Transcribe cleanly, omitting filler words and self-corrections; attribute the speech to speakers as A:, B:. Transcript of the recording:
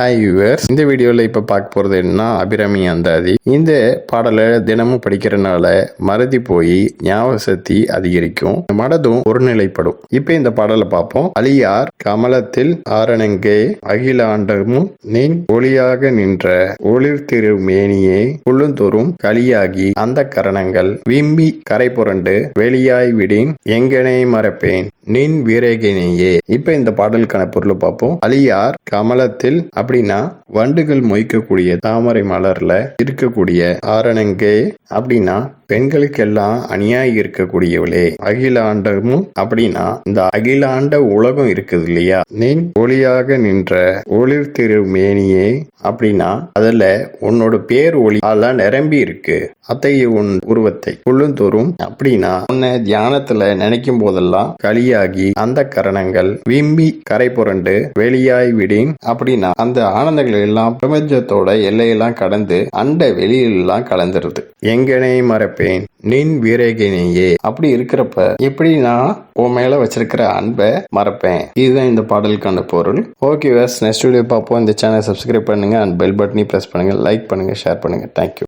A: Hi viewers, இந்த வீடியோவில் இப்போ பார்க்க போகிறது என்னன்னா அபிராமி அந்தாதி. இந்த பாடலை தினமும் படிக்கிறனால மறதி போய் ஞாபக சக்தி அதிகரிக்கும், மனதும் ஒருநிலைப்படும். இப்போ இந்த பாடலை பார்ப்போம். அலியார் கமலத்தில் ஆரணங்கே அகிலாண்டமும் நின் ஒளியாக நின்ற ஒளிர் திரு மேனியே புல்லுந்தோறும் களியாகி அந்த கரணங்கள் விம்மி கரை புரண்டு வெளியாய் விடின் எங்கனை மறப்பேன் நின் வீரகினையே. இப்ப இந்த பாடலுக்கான பொருளை பார்ப்போம். அலியார் கமலத்தில் அப்படின்னா வண்டுகள் மொய்க்கக்கூடிய தாமரை மலர்ல இருக்கக்கூடிய ஆரணங்கே அப்படின்னா பெண்களுக்கெல்லாம் அநியாயி இருக்கக்கூடியவளே. அகிலாண்டமும் அப்படின்னா இந்த அகிலாண்ட உலகம் இருக்குது இல்லையா, நின் ஒளியாக நின்ற ஒளிர் திரு மேனியே அப்படின்னா அதுல உன்னோட பேர் ஒளி அதெல்லாம் நிரம்பி இருக்கு. அத்தகைய உன் உருவத்தை புல்லுந்தோறும் அப்படின்னா உன்னை தியானத்துல நினைக்கும் போதெல்லாம் களியாகி அந்த கரணங்கள் விம்மி கரை புரண்டு வெளியாய் விடின் அப்படின்னா அந்த ஆனந்தங்கள் எல்லாம் பிரபஞ்சத்தோட எல்லையெல்லாம் கடந்து அண்ட வெளியெல்லாம் கலந்துருது. எங்கனை மறப்பேன் நின் வீரகினையே. அப்படி இருக்கிறப்ப எப்படி நான் உன் மேல வச்சிருக்கிற அன்பை மறப்பேன். இதுதான் இந்த பாடலுக்கான பொருள். ஓகே, நெக்ஸ்ட் வீடியோ பார்ப்போம். இந்த சேனல் சப்ஸ்கிரைப் பண்ணுங்க அண்ட் பெல் பட்டனை பிரஸ் பண்ணுங்க, லைக் பண்ணுங்க, ஷேர் பண்ணுங்க. தேங்க்யூ.